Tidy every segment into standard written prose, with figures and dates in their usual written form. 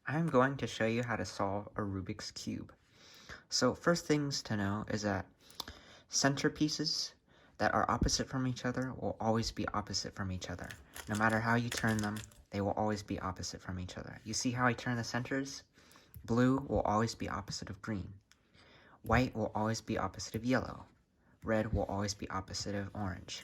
I'm going to show you how to solve a Rubik's Cube. So first things to know is that center pieces that are opposite from each other will always be opposite from each other. No matter how you turn them, they will always be opposite from each other. You see how I turn the centers? Blue will always be opposite of green. White will always be opposite of yellow. Red will always be opposite of orange.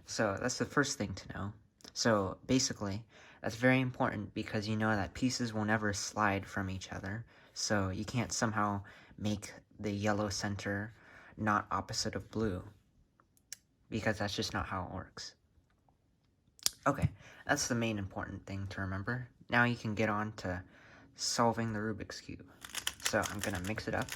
So that's the first thing to know. So basically, that's very important because you know that pieces will never slide from each other. So you can't somehow make the yellow center not opposite of blue, because that's just not how it works. Okay, that's the main important thing to remember. Now you can get on to solving the Rubik's Cube. So I'm gonna mix it up.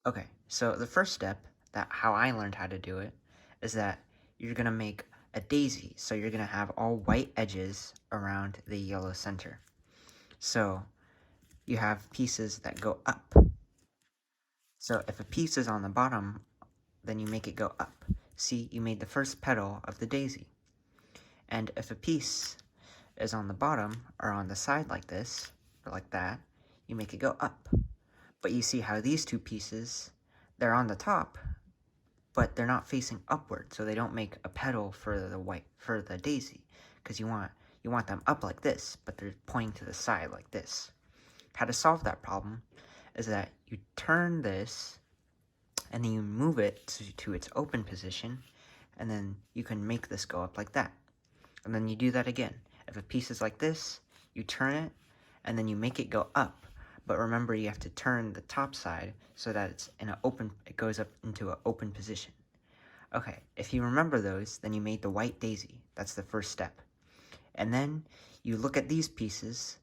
Okay, so the first step, that how I learned how to do it, is that you're gonna make a daisy. So you're gonna have all white edges around the yellow center. So you have pieces that go up. So if a piece is on the bottom, then you make it go up. See, you made the first petal of the daisy. And if a piece is on the bottom or on the side like this, or like that, you make it go up. But you see how these two pieces, they're on the top, but they're not facing upward, so they don't make a petal for the daisy, because you want them up like this, but they're pointing to the side like this. How to solve that problem is that you turn this, and then you move it to its open position, and then you can make this go up like that. And then you do that again. If a piece is like this, you turn it, and then you make it go up. But remember, you have to turn the top side so that it goes up into an open position. Okay, if you remember those, then you made the white daisy. That's the first step. And then you look at these pieces,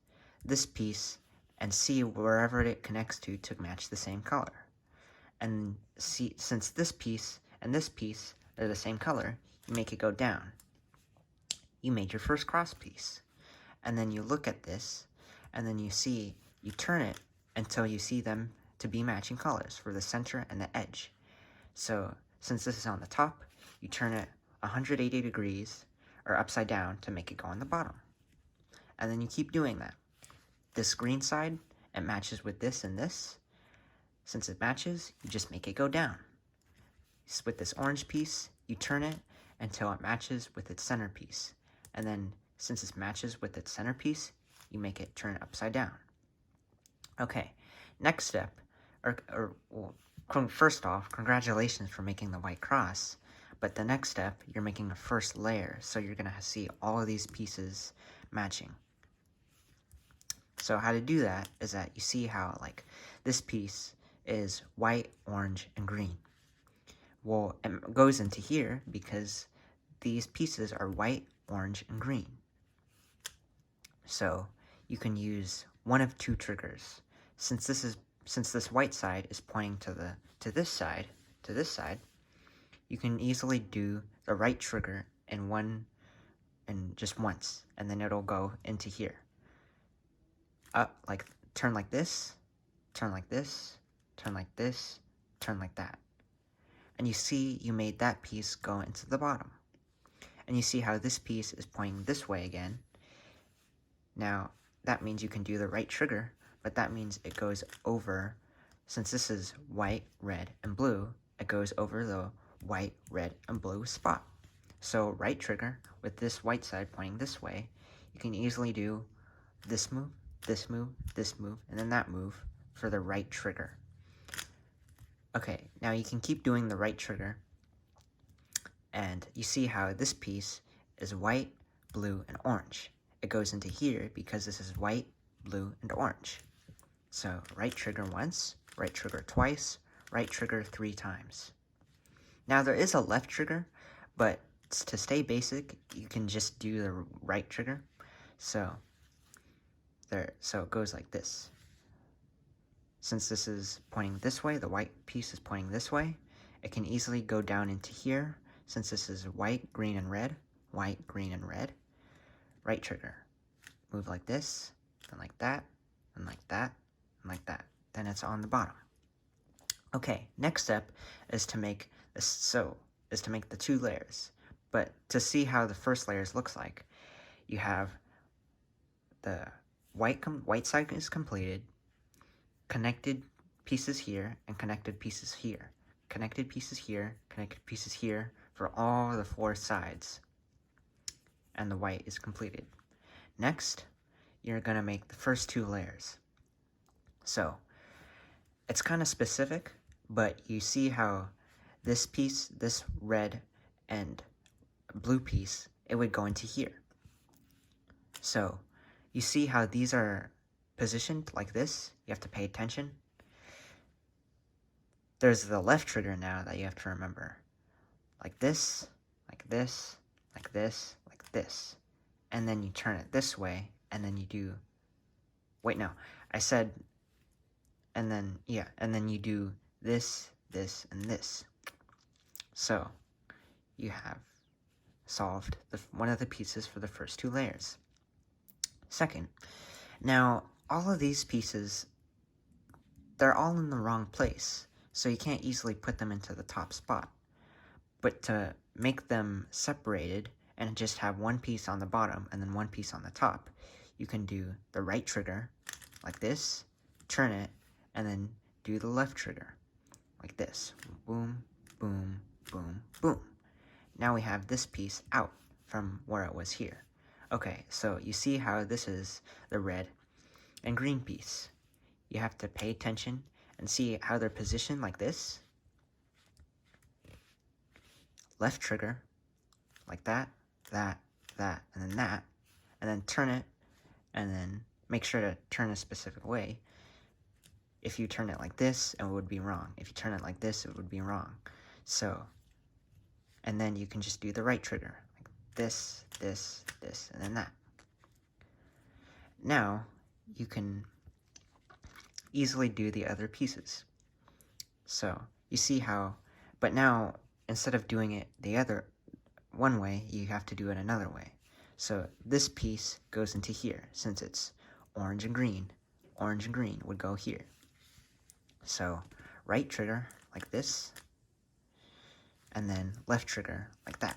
this piece, and see wherever it connects to match the same color. And see, since this piece and this piece are the same color, you make it go down. You made your first cross piece. And then you look at this, and then you turn it until you see them to be matching colors for the center and the edge. So since this is on the top, you turn it 180 degrees or upside down to make it go on the bottom. And then you keep doing that. This green side, it matches with this and this. Since it matches, you just make it go down. With this orange piece, you turn it until it matches with its centerpiece. And then since it matches with its centerpiece, you make it turn upside down. Okay, next step, first off, congratulations for making the white cross. But the next step, you're making a first layer, so you're gonna see all of these pieces matching. So how to do that is that you see how, like, this piece is white, orange, and green. Well, it goes into here because these pieces are white, orange, and green. So you can use one of two triggers. Since this white side is pointing to this side, you can easily do the right trigger in just once, and then it'll go into here. Turn like this, turn like this, turn like this, turn like that. And you see you made that piece go into the bottom. And you see how this piece is pointing this way again. Now, that means you can do the right trigger, but that means it goes over, since this is white, red, and blue, it goes over the white, red, and blue spot. So right trigger, with this white side pointing this way, you can easily do this move, this move, this move, and then that move for the right trigger. Okay, now you can keep doing the right trigger, and you see how this piece is white, blue, and orange. It goes into here because this is white, blue, and orange. So right trigger once, right trigger twice, right trigger 3 times. Now there is a left trigger, but to stay basic, you can just do the right trigger. So it goes like this. Since this is pointing this way, the white piece is pointing this way, it can easily go down into here. Since this is white, green, and red, white, green, and red, right trigger. Move like this, then like that, and like that, and like that. Then it's on the bottom. Okay, next step is to make the 2 layers. But to see how the first layers looks like, you have the white side is completed, connected pieces here, and connected pieces here. Connected pieces here, connected pieces here for all the 4 sides. And the white is completed. Next, you're going to make the first 2 layers. So, it's kind of specific, but you see how this piece, this red and blue piece, it would go into here. So, you see how these are positioned like this? You have to pay attention. There's the left trigger now that you have to remember. Like this, like this, like this, like this. And then you turn it this way, and then you do... Wait, no. I said... And then, yeah, and then you do this, this, and this. So, you have solved one of the pieces for the first 2 layers. Second, now, all of these pieces, they're all in the wrong place, so you can't easily put them into the top spot. But to make them separated and just have one piece on the bottom and then one piece on the top, you can do the right trigger, like this, turn it, and then do the left trigger, like this. Boom, boom, boom, boom. Now we have this piece out from where it was here. Okay, so you see how this is the red and green piece. You have to pay attention and see how they're positioned like this. Left trigger, like that, that, that, and then turn it, and then make sure to turn a specific way. If you turn it like this, it would be wrong. If you turn it like this, it would be wrong. So, and then you can just do the right trigger, like this, this, this, and then that. Now, you can easily do the other pieces. So, you see how, but now, instead of doing it the other one way, you have to do it another way. So, this piece goes into here, since it's orange and green would go here. So, right trigger, like this, and then left trigger, like that.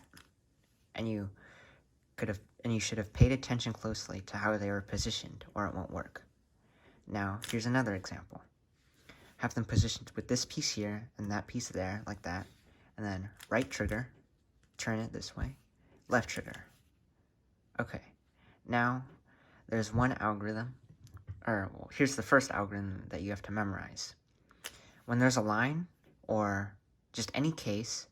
And you should have paid attention closely to how they were positioned, or it won't work. Now, here's another example. Have them positioned with this piece here, and that piece there, like that, and then right trigger, turn it this way, left trigger. Okay, now, there's one algorithm, here's the first algorithm that you have to memorize. When there's a line, or just any case,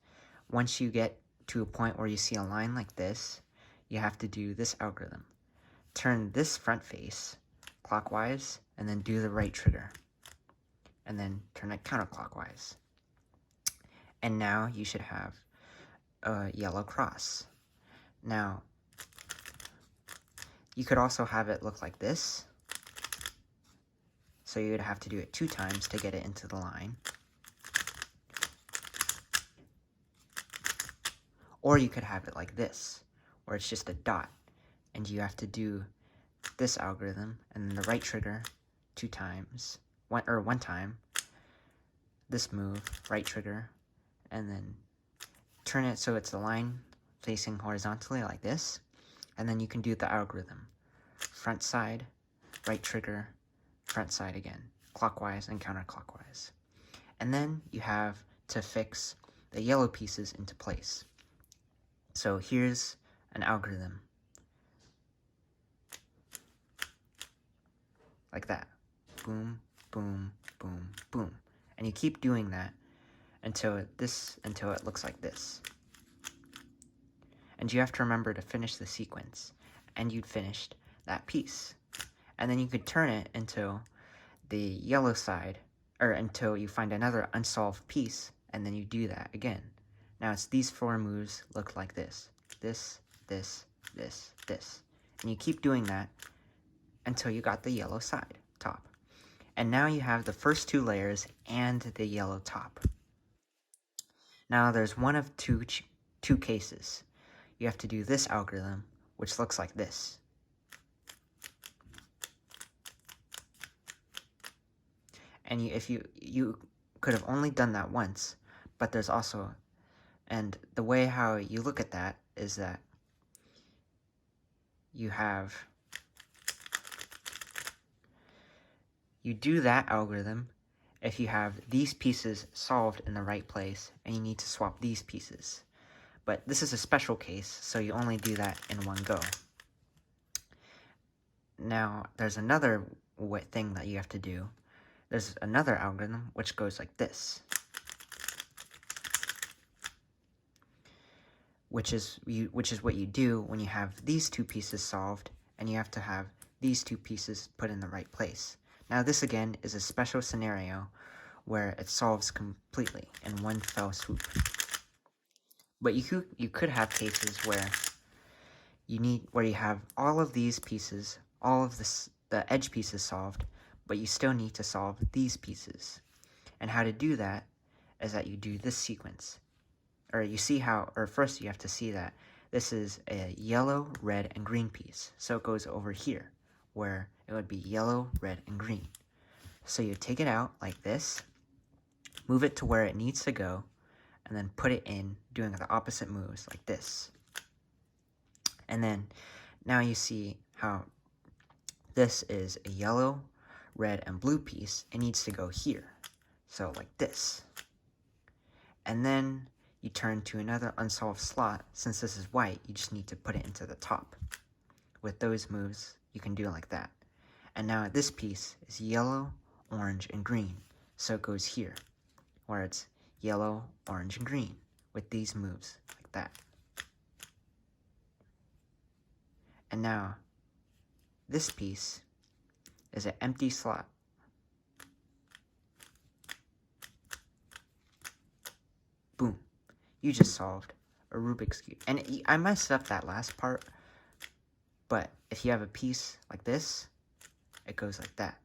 once you get to a point where you see a line like this, you have to do this algorithm. Turn this front face clockwise, and then do the right trigger. And then turn it counterclockwise. And now you should have a yellow cross. Now, you could also have it look like this. So you would have to do it 2 times to get it into the line. Or you could have it like this, where it's just a dot, and you have to do this algorithm, and then the right trigger 2 times, one time, this move, right trigger, and then turn it so it's a line facing horizontally like this, and then you can do the algorithm. Front side, right trigger, front side again, clockwise and counterclockwise. And then you have to fix the yellow pieces into place. So here's an algorithm. Like that. Boom, boom, boom, boom. And you keep doing that until it looks like this. And you have to remember to finish the sequence. And you'd finished that piece. And then you could turn it until the yellow side, or until you find another unsolved piece, and then you do that again. Now it's these 4 moves look like this. This, this, this, this. And you keep doing that until you got the yellow side, top. And now you have the first 2 layers and the yellow top. Now there's one of two cases. You have to do this algorithm, which looks like this. And if you could have only done that once, but there's also, and the way how you look at that is that you do that algorithm if you have these pieces solved in the right place and you need to swap these pieces. But this is a special case, so you only do that in one go. Now, there's another thing that you have to do. There's another algorithm which goes like this, which is what you do when you have these two pieces solved and you have to have these two pieces put in the right place. Now, this again is a special scenario where it solves completely in one fell swoop. But you could have cases where you have all of these pieces, all of the edge pieces solved, but you still need to solve these pieces. And how to do that is that you do this sequence. First you have to see that this is a yellow, red, and green piece. So it goes over here, where it would be yellow, red, and green. So you take it out like this, move it to where it needs to go, and then put it in, doing the opposite moves like this. And then now you see how this is a yellow, red, and blue piece. It needs to go here. So like this. And then you turn to another unsolved slot. Since this is white, you just need to put it into the top. With those moves, you can do it like that. And now this piece is yellow, orange, and green. So it goes here, where it's yellow, orange, and green with these moves like that. And now this piece is an empty slot. Boom. You just solved a Rubik's Cube. And I messed up that last part, but if you have a piece like this, it goes like that.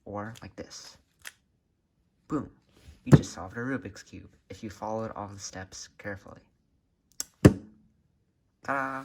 Or like this. Boom. You just solved a Rubik's Cube if you followed all the steps carefully. Ta-da!